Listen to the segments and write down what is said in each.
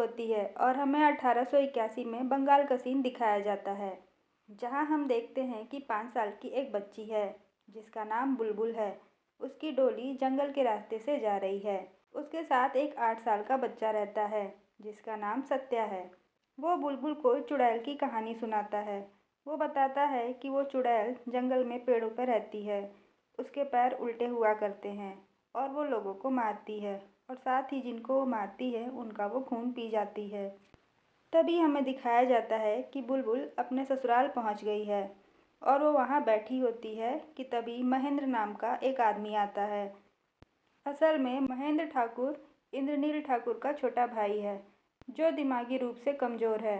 होती है और हमें 1881 में बंगाल का सीन दिखाया जाता है, जहां हम देखते हैं कि 5 साल की एक बच्ची है जिसका नाम बुलबुल है। उसकी डोली जंगल के रास्ते से जा रही है। उसके साथ एक 8 साल का बच्चा रहता है जिसका नाम सत्या है। वो बुलबुल को चुड़ैल की कहानी सुनाता है। वो बताता है कि वो चुड़ैल जंगल में पेड़ों पर रहती है। उसके पैर उल्टे हुआ करते हैं और वो लोगों को मारती है और साथ ही जिनको वो मारती है उनका वो खून पी जाती है। तभी हमें दिखाया जाता है कि बुलबुल अपने ससुराल पहुंच गई है और वो वहां बैठी होती है कि तभी महेंद्र नाम का एक आदमी आता है। असल में महेंद्र ठाकुर इंद्रनील ठाकुर का छोटा भाई है जो दिमागी रूप से कमज़ोर है।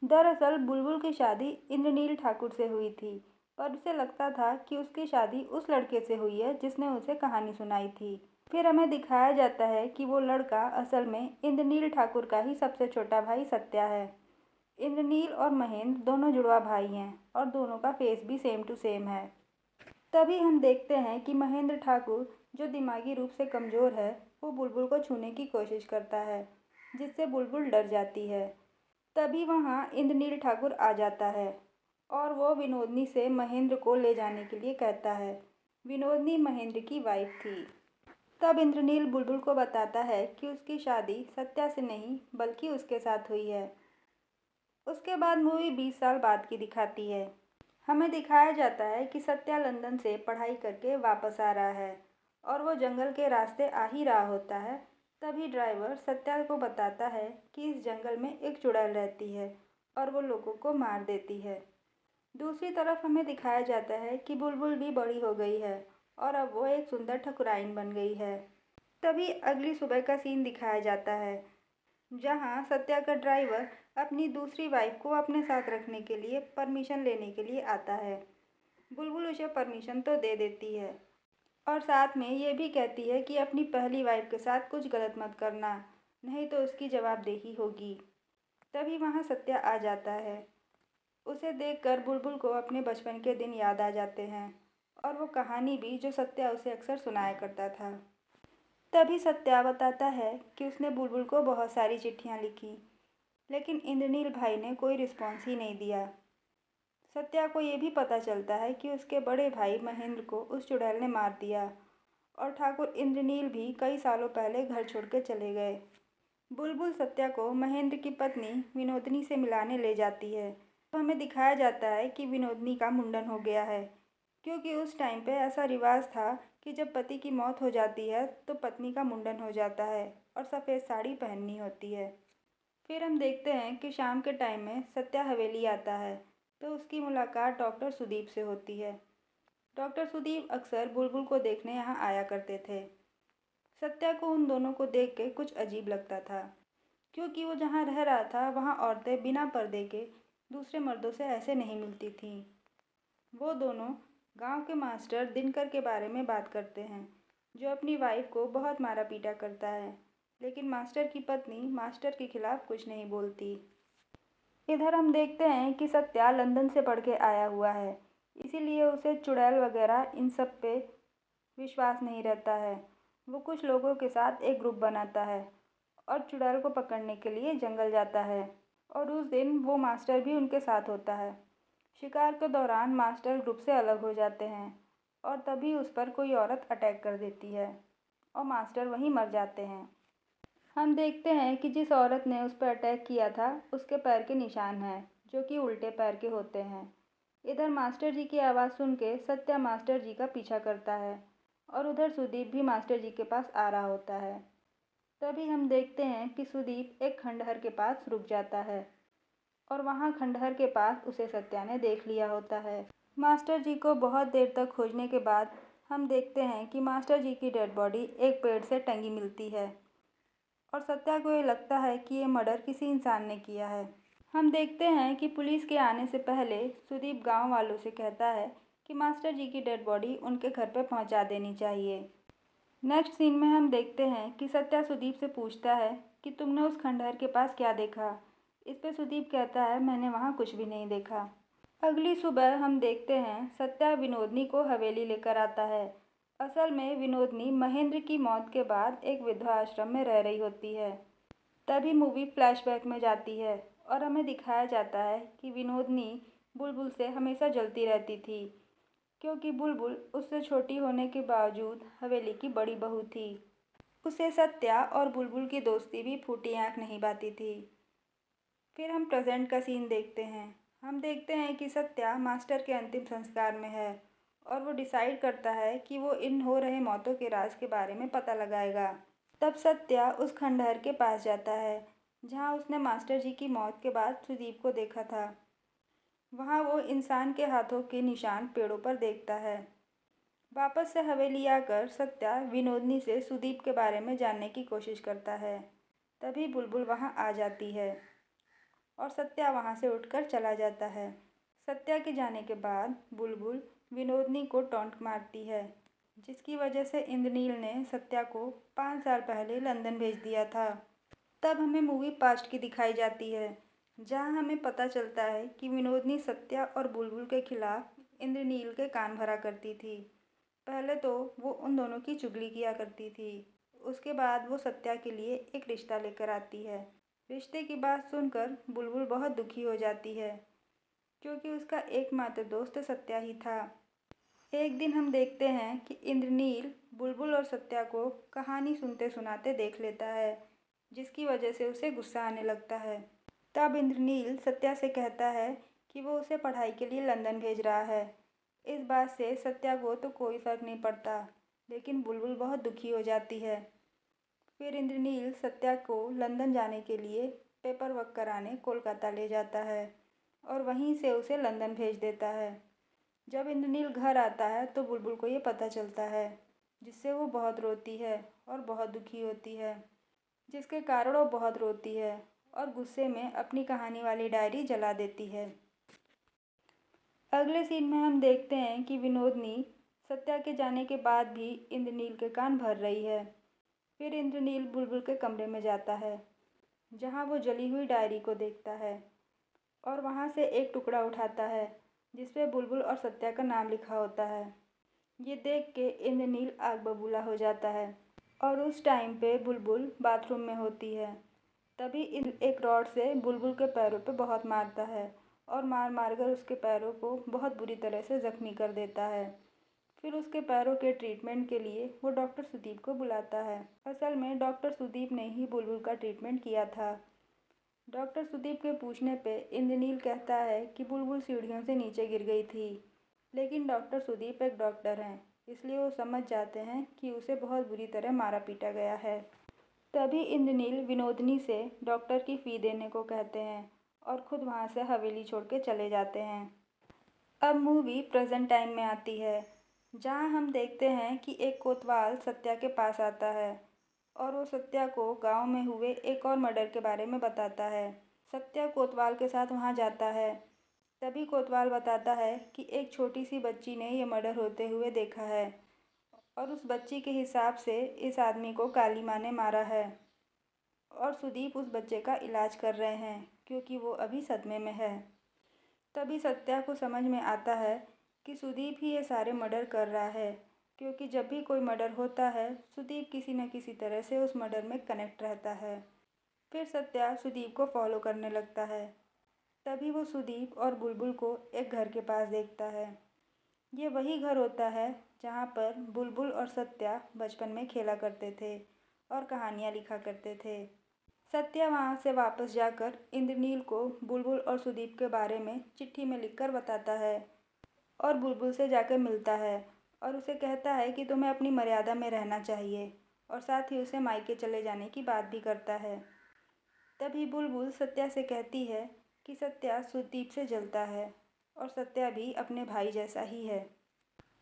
दरअसल बुलबुल की शादी इंद्रनील ठाकुर से हुई थी और उसे लगता था कि उसकी शादी उस लड़के से हुई है जिसने उसे कहानी सुनाई थी। फिर हमें दिखाया जाता है कि वो लड़का असल में इंद्रनील ठाकुर का ही सबसे छोटा भाई सत्या है। इंद्रनील और महेंद्र दोनों जुड़वा भाई हैं और दोनों का फेस भी सेम टू सेम है। तभी हम देखते हैं कि महेंद्र ठाकुर जो दिमागी रूप से कमज़ोर है वो बुलबुल को छूने की कोशिश करता है, जिससे बुलबुल डर जाती है। तभी वहाँ इंद्रनील ठाकुर आ जाता है और वो विनोदनी से महेंद्र को ले जाने के लिए कहता है। विनोदनी महेंद्र की वाइफ थी। तब इंद्रनील बुलबुल को बताता है कि उसकी शादी सत्या से नहीं बल्कि उसके साथ हुई है। उसके बाद मूवी 20 साल बाद की दिखाती है। हमें दिखाया जाता है कि सत्या लंदन से पढ़ाई करके वापस आ रहा है और वो जंगल के रास्ते आ ही रहा होता है। तभी ड्राइवर सत्या को बताता है कि इस जंगल में एक चुड़ैल रहती है और वो लोगों को मार देती है। दूसरी तरफ हमें दिखाया जाता है कि बुलबुल भी बड़ी हो गई है और अब वो एक सुंदर ठकुराइन बन गई है। तभी अगली सुबह का सीन दिखाया जाता है, जहाँ सत्या का ड्राइवर अपनी दूसरी वाइफ को अपने साथ रखने के लिए परमिशन लेने के लिए आता है। बुलबुल उसे परमिशन तो दे देती है और साथ में ये भी कहती है कि अपनी पहली वाइफ के साथ कुछ गलत मत करना, नहीं तो उसकी जवाबदेही होगी। तभी वहाँ सत्या आ जाता है। उसे देखकर बुलबुल को अपने बचपन के दिन याद आ जाते हैं और वो कहानी भी जो सत्या उसे अक्सर सुनाया करता था। तभी सत्या बताता है कि उसने बुलबुल को बहुत सारी चिट्ठियाँ लिखी, लेकिन इंद्रनील भाई ने कोई रिस्पॉन्स ही नहीं दिया। सत्या को ये भी पता चलता है कि उसके बड़े भाई महेंद्र को उस चुड़ैल ने मार दिया और ठाकुर इंद्रनील भी कई सालों पहले घर छोड़ के चले गए। बुलबुल सत्या को महेंद्र की पत्नी विनोदनी से मिलाने ले जाती है। तो हमें दिखाया जाता है कि विनोदनी का मुंडन हो गया है, क्योंकि उस टाइम पे ऐसा रिवाज था कि जब पति की मौत हो जाती है तो पत्नी का मुंडन हो जाता है और सफ़ेद साड़ी पहननी होती है। फिर हम देखते हैं कि शाम के टाइम में सत्या हवेली आता है तो उसकी मुलाकात डॉक्टर सुदीप से होती है। डॉक्टर सुदीप अक्सर बुलबुल को देखने यहाँ आया करते थे। सत्या को उन दोनों को देख के कुछ अजीब लगता था, क्योंकि वो जहाँ रह रहा था वहाँ औरतें बिना पर्दे के दूसरे मर्दों से ऐसे नहीं मिलती थीं। वो दोनों गांव के मास्टर दिनकर के बारे में बात करते हैं, जो अपनी वाइफ को बहुत मारा पीटा करता है, लेकिन मास्टर की पत्नी मास्टर के खिलाफ कुछ नहीं बोलती। इधर हम देखते हैं कि सत्या लंदन से पढ़ के आया हुआ है, इसीलिए उसे चुड़ैल वगैरह इन सब पे विश्वास नहीं रहता है। वो कुछ लोगों के साथ एक ग्रुप बनाता है और चुड़ैल को पकड़ने के लिए जंगल जाता है और उस दिन वो मास्टर भी उनके साथ होता है। शिकार के दौरान मास्टर ग्रुप से अलग हो जाते हैं और तभी उस पर कोई औरत अटैक कर देती है और मास्टर वहीं मर जाते हैं। हम देखते हैं कि जिस औरत ने उस पर अटैक किया था उसके पैर के निशान हैं, जो कि उल्टे पैर के होते हैं। इधर मास्टर जी की आवाज़ सुन के सत्या मास्टर जी का पीछा करता है और उधर सुदीप भी मास्टर जी के पास आ रहा होता है। तभी हम देखते हैं कि सुदीप एक खंडहर के पास रुक जाता है और वहाँ खंडहर के पास उसे सत्या ने देख लिया होता है। मास्टर जी को बहुत देर तक खोजने के बाद हम देखते हैं कि मास्टर जी की डेड बॉडी एक पेड़ से टंगी मिलती है और सत्या को ये लगता है कि ये मर्डर किसी इंसान ने किया है। हम देखते हैं कि पुलिस के आने से पहले सुदीप गांव वालों से कहता है कि मास्टर जी की डेड बॉडी उनके घर पर पहुंचा देनी चाहिए। नेक्स्ट सीन में हम देखते हैं कि सत्या सुदीप से पूछता है कि तुमने उस खंडहर के पास क्या देखा। इस पे सुदीप कहता है मैंने वहाँ कुछ भी नहीं देखा। अगली सुबह हम देखते हैं सत्या विनोदनी को हवेली लेकर आता है। असल में विनोदनी महेंद्र की मौत के बाद एक विधवा आश्रम में रह रही होती है। तभी मूवी फ्लैशबैक में जाती है और हमें दिखाया जाता है कि विनोदनी बुलबुल से हमेशा जलती रहती थी, क्योंकि बुलबुल उससे छोटी होने के बावजूद हवेली की बड़ी बहू थी। उसे सत्या और बुलबुल की दोस्ती भी फूटी आंख नहीं पाती थी। फिर हम प्रेजेंट का सीन देखते हैं। हम देखते हैं कि सत्या मास्टर के अंतिम संस्कार में है और वो डिसाइड करता है कि वो इन हो रहे मौतों के राज के बारे में पता लगाएगा। तब सत्या उस खंडहर के पास जाता है जहाँ उसने मास्टर जी की मौत के बाद सुदीप को देखा था। वहाँ वो इंसान के हाथों के निशान पेड़ों पर देखता है। वापस से हवेली आकर सत्या विनोदनी से सुदीप के बारे में जानने की कोशिश करता है। तभी बुलबुल वहाँ आ जाती है और सत्या वहाँ से उठकर चला जाता है। सत्या के जाने के बाद बुलबुल विनोदनी को टॉन्ट मारती है, जिसकी वजह से इंद्रनील ने सत्या को 5 साल पहले लंदन भेज दिया था। तब हमें मूवी पास्ट की दिखाई जाती है, जहाँ हमें पता चलता है कि विनोदनी सत्या और बुलबुल के खिलाफ इंद्रनील के कान भरा करती थी। पहले तो वो उन दोनों की चुगली किया करती थी। उसके बाद वो सत्या के लिए एक रिश्ता लेकर आती है। रिश्ते की बात सुनकर बुलबुल बहुत दुखी हो जाती है, क्योंकि उसका एकमात्र दोस्त सत्या ही था। एक दिन हम देखते हैं कि इंद्रनील बुलबुल और सत्या को कहानी सुनते सुनाते देख लेता है, जिसकी वजह से उसे गुस्सा आने लगता है। तब इंद्रनील सत्या से कहता है कि वो उसे पढ़ाई के लिए लंदन भेज रहा है। इस बात से सत्या को तो कोई फर्क नहीं पड़ता, लेकिन बुलबुल बहुत दुखी हो जाती है। फिर इंद्रनील सत्या को लंदन जाने के लिए पेपर वर्क कराने कोलकाता ले जाता है और वहीं से उसे लंदन भेज देता है। जब इंद्रनील घर आता है तो बुलबुल को ये पता चलता है, जिससे वो बहुत रोती है और बहुत दुखी होती है, जिसके कारण वो बहुत रोती है और गुस्से में अपनी कहानी वाली डायरी जला देती है। अगले सीन में हम देखते हैं कि विनोदनी सत्या के जाने के बाद भी इंद्रनील के कान भर रही है। फिर इंद्रनील बुलबुल के कमरे में जाता है, जहाँ वो जली हुई डायरी को देखता है और वहाँ से एक टुकड़ा उठाता है जिसपे बुलबुल और सत्या का नाम लिखा होता है। ये देख के इंद्रनील आग बबूला हो जाता है और उस टाइम पे बुलबुल बाथरूम में होती है। तभी एक रॉड से बुलबुल के पैरों पे बहुत मारता है और मार मार कर उसके पैरों को बहुत बुरी तरह से ज़ख्मी कर देता है। फिर उसके पैरों के ट्रीटमेंट के लिए वो डॉक्टर सुदीप को बुलाता है। असल में डॉक्टर सुदीप ने ही बुलबुल का ट्रीटमेंट किया था। डॉक्टर सुदीप के पूछने पे इंद्रनील कहता है कि बुलबुल सीढ़ियों से नीचे गिर गई थी, लेकिन डॉक्टर सुदीप एक डॉक्टर हैं, इसलिए वो समझ जाते हैं कि उसे बहुत बुरी तरह मारा पीटा गया है। तभी इंद्रनील विनोदनी से डॉक्टर की फ़ी देने को कहते हैं और खुद वहाँ से हवेली छोड़ के चले जाते हैं। अब मूवी प्रेजेंट टाइम में आती है, जहाँ हम देखते हैं कि एक कोतवाल सत्या के पास आता है और वो सत्या को गांव में हुए एक और मर्डर के बारे में बताता है। सत्या कोतवाल के साथ वहाँ जाता है। तभी कोतवाल बताता है कि एक छोटी सी बच्ची ने ये मर्डर होते हुए देखा है और उस बच्ची के हिसाब से इस आदमी को काली माँ ने मारा है और सुदीप उस बच्चे का इलाज कर रहे हैं, क्योंकि वो अभी सदमे में है। तभी सत्या को समझ में आता है कि सुदीप ही ये सारे मर्डर कर रहा है, क्योंकि जब भी कोई मर्डर होता है सुदीप किसी न किसी तरह से उस मर्डर में कनेक्ट रहता है। फिर सत्या सुदीप को फॉलो करने लगता है। तभी वो सुदीप और बुलबुल को एक घर के पास देखता है। ये वही घर होता है जहाँ पर बुलबुल और सत्या बचपन में खेला करते थे और कहानियाँ लिखा करते थे। सत्या वहाँ से वापस जाकर इंद्रनील को बुलबुल और सुदीप के बारे में चिट्ठी में लिखकर बताता है और बुलबुल से जाकर मिलता है और उसे कहता है कि तुम्हें अपनी मर्यादा में रहना चाहिए, और साथ ही उसे मायके चले जाने की बात भी करता है। तभी बुलबुल सत्या से कहती है कि सत्या सुदीप से जलता है और सत्या भी अपने भाई जैसा ही है।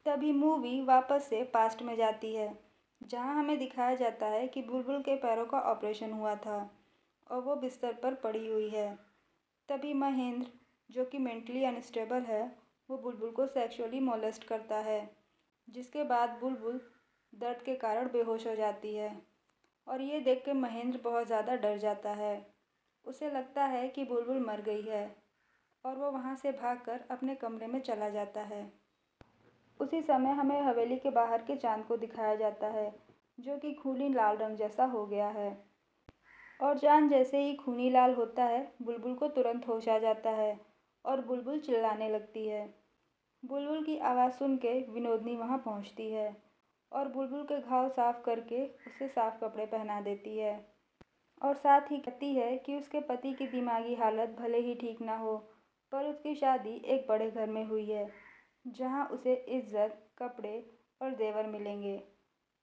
तभी मूवी वापस से पास्ट में जाती है, जहाँ हमें दिखाया जाता है कि बुलबुल के पैरों का ऑपरेशन हुआ था और वो बिस्तर पर पड़ी हुई है। तभी महेंद्र, जो कि मेंटली अनस्टेबल है, वो बुलबुल को सेक्सुअली मोलेस्ट करता है, जिसके बाद बुलबुल दर्द के कारण बेहोश हो जाती है और ये देख के महेंद्र बहुत ज़्यादा डर जाता है। उसे लगता है कि बुलबुल मर गई है और वो वहाँ से भागकर अपने कमरे में चला जाता है। उसी समय हमें हवेली के बाहर के चांद को दिखाया जाता है, जो कि खूनी लाल रंग जैसा हो गया है। और चाँद जैसे ही खूनी लाल होता है, बुलबुल को तुरंत होश आ जाता है और बुलबुल चिल्लाने लगती है। बुलबुल की आवाज़ सुन के विनोदनी वहाँ पहुँचती है और बुलबुल के घाव साफ करके उसे साफ कपड़े पहना देती है और साथ ही कहती है कि उसके पति की दिमागी हालत भले ही ठीक ना हो, पर उसकी शादी एक बड़े घर में हुई है, जहाँ उसे इज्जत, कपड़े और जेवर मिलेंगे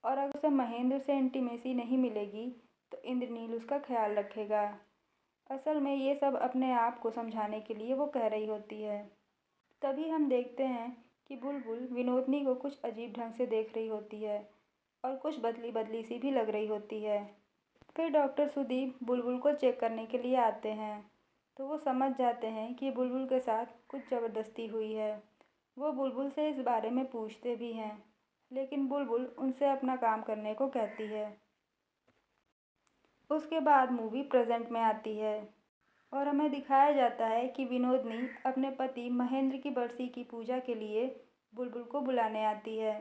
और अगर उसे महेंद्र से इंटीमेसी नहीं मिलेगी, तो इंद्रनील उसका ख्याल रखेगा। असल में ये सब अपने आप को समझाने के लिए वो कह रही होती है। तभी हम देखते हैं कि बुलबुल विनोदनी को कुछ अजीब ढंग से देख रही होती है और कुछ बदली बदली सी भी लग रही होती है। फिर डॉक्टर सुदीप बुलबुल को चेक करने के लिए आते हैं, तो वो समझ जाते हैं कि बुलबुल के साथ कुछ ज़बरदस्ती हुई है। वो बुलबुल से इस बारे में पूछते भी हैं, लेकिन बुलबुल उनसे अपना काम करने को कहती है। उसके बाद मूवी प्रेजेंट में आती है और हमें दिखाया जाता है कि विनोदनी अपने पति महेंद्र की बरसी की पूजा के लिए बुलबुल को बुलाने आती है।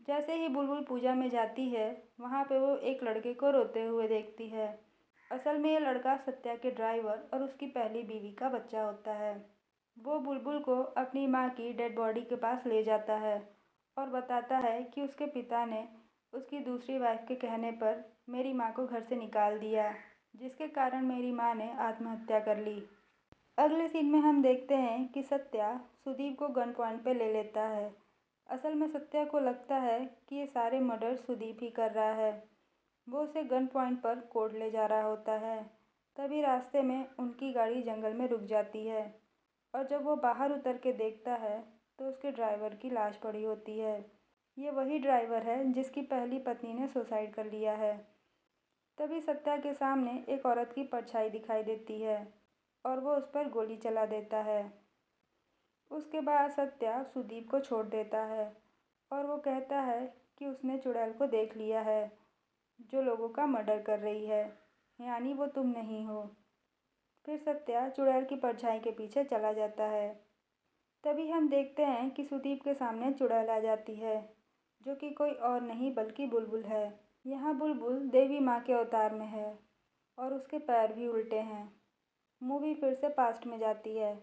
जैसे ही बुलबुल पूजा में जाती है, वहाँ पे वो एक लड़के को रोते हुए देखती है। असल में ये लड़का सत्या के ड्राइवर और उसकी पहली बीवी का बच्चा होता है। वो बुलबुल को अपनी माँ की डेड बॉडी के पास ले जाता है और बताता है कि उसके पिता ने उसकी दूसरी वाइफ के कहने पर मेरी माँ को घर से निकाल दिया, जिसके कारण मेरी माँ ने आत्महत्या कर ली। अगले सीन में हम देखते हैं कि सत्या सुदीप को गन पॉइंट पे ले लेता है। असल में सत्या को लगता है कि ये सारे मर्डर सुदीप ही कर रहा है। वो उसे गन पॉइंट पर कोर्ट ले जा रहा होता है। तभी रास्ते में उनकी गाड़ी जंगल में रुक जाती है और जब वो बाहर उतर के देखता है, तो उसके ड्राइवर की लाश पड़ी होती है। ये वही ड्राइवर है जिसकी पहली पत्नी ने सुसाइड कर लिया है। तभी सत्या के सामने एक औरत की परछाई दिखाई देती है और वो उस पर गोली चला देता है। उसके बाद सत्या सुदीप को छोड़ देता है और वो कहता है कि उसने चुड़ैल को देख लिया है, जो लोगों का मर्डर कर रही है, यानी वो तुम नहीं हो। फिर सत्या चुड़ैल की परछाई के पीछे चला जाता है। तभी हम देखते हैं कि सुदीप के सामने चुड़ैल आ जाती है, जो कि कोई और नहीं बल्कि बुलबुल है। यहाँ बुलबुल देवी माँ के अवतार में है और उसके पैर भी उल्टे हैं। मूवी फिर से पास्ट में जाती है।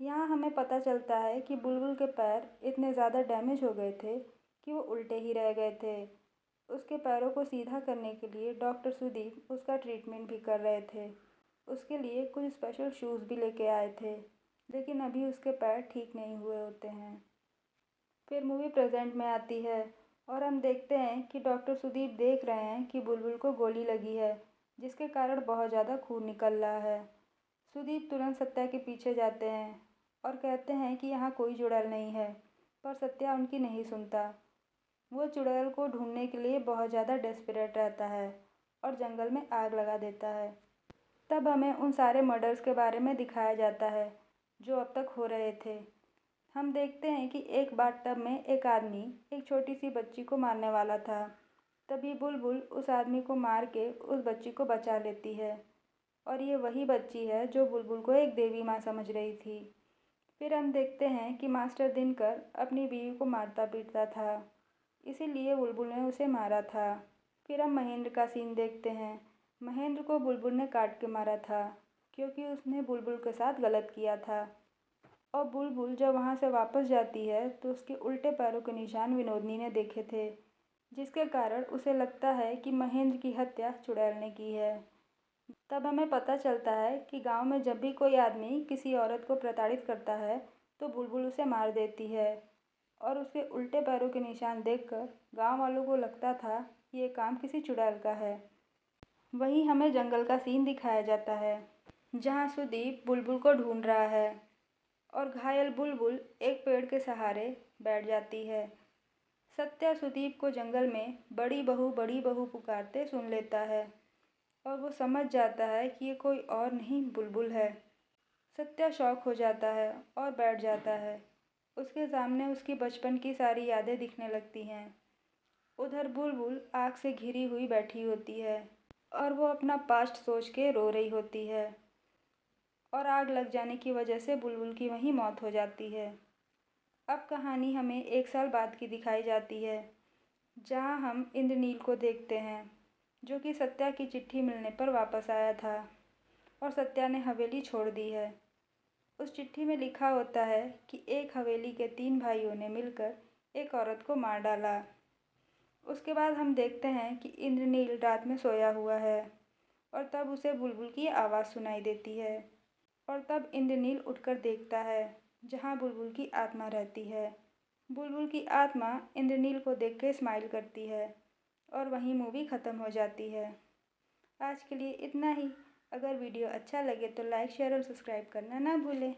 यहाँ हमें पता चलता है कि बुलबुल के पैर इतने ज़्यादा डैमेज हो गए थे कि वो उल्टे ही रह गए थे। उसके पैरों को सीधा करने के लिए डॉक्टर सुदीप उसका ट्रीटमेंट भी कर रहे थे। उसके लिए कुछ स्पेशल शूज़ भी लेके आए थे, लेकिन अभी उसके पैर ठीक नहीं हुए होते हैं। फिर मूवी प्रेजेंट में आती है और हम देखते हैं कि डॉक्टर सुदीप देख रहे हैं कि बुलबुल को गोली लगी है, जिसके कारण बहुत ज़्यादा खून निकल रहा है। सुदीप तुरंत सत्या के पीछे जाते हैं और कहते हैं कि यहाँ कोई चुड़ैल नहीं है, पर सत्या उनकी नहीं सुनता। वो चुड़ैल को ढूंढने के लिए बहुत ज़्यादा डेस्परेट रहता है और जंगल में आग लगा देता है। तब हमें उन सारे मर्डर्स के बारे में दिखाया जाता है जो अब तक हो रहे थे। हम देखते हैं कि एक बाथटब में एक आदमी एक छोटी सी बच्ची को मारने वाला था। तभी बुलबुल उस आदमी को मार के उस बच्ची को बचा लेती है और ये वही बच्ची है जो बुलबुल को एक देवी माँ समझ रही थी। फिर हम देखते हैं कि मास्टर दिनकर अपनी बीवी को मारता पीटता था, इसीलिए बुलबुल ने उसे मारा था। फिर हम महेंद्र का सीन देखते हैं। महेंद्र को बुलबुल ने काट के मारा था, क्योंकि उसने बुलबुल के साथ गलत किया था। और बुलबुल जब वहाँ से वापस जाती है, तो उसके उल्टे पैरों के निशान विनोदनी ने देखे थे, जिसके कारण उसे लगता है कि महेंद्र की हत्या चुड़ैल ने की है। तब हमें पता चलता है कि गांव में जब भी कोई आदमी किसी औरत को प्रताड़ित करता है, तो बुलबुल उसे मार देती है और उसके उल्टे पैरों के निशान देखकर गांव वालों को लगता था कि ये काम किसी चुड़ैल का है। वहीं हमें जंगल का सीन दिखाया जाता है, जहां सुदीप बुलबुल को ढूंढ रहा है और घायल बुलबुल एक पेड़ के सहारे बैठ जाती है। सत्या सुदीप को जंगल में बड़ी बहू पुकारते सुन लेता है और वो समझ जाता है कि ये कोई और नहीं बुलबुल है। सत्या शॉक हो जाता है और बैठ जाता है। उसके सामने उसकी बचपन की सारी यादें दिखने लगती हैं। उधर बुलबुल आग से घिरी हुई बैठी होती है और वो अपना पास्ट सोच के रो रही होती है और आग लग जाने की वजह से बुलबुल की वहीं मौत हो जाती है। अब कहानी हमें 1 साल बाद की दिखाई जाती है, जहाँ हम इंद्रनील को देखते हैं। जो कि सत्या की चिट्ठी मिलने पर वापस आया था और सत्या ने हवेली छोड़ दी है। उस चिट्ठी में लिखा होता है कि एक हवेली के 3 भाइयों ने मिलकर एक औरत को मार डाला। उसके बाद हम देखते हैं कि इंद्रनील रात में सोया हुआ है और तब उसे बुलबुल की आवाज़ सुनाई देती है और तब इंद्रनील उठकर देखता है जहाँ बुलबुल की आत्मा रहती है। बुलबुल की आत्मा इंद्रनील को देख के स्माइल करती है और वहीं मूवी ख़त्म हो जाती है। आज के लिए इतना ही। अगर वीडियो अच्छा लगे तो लाइक शेयर और सब्सक्राइब करना ना भूलें।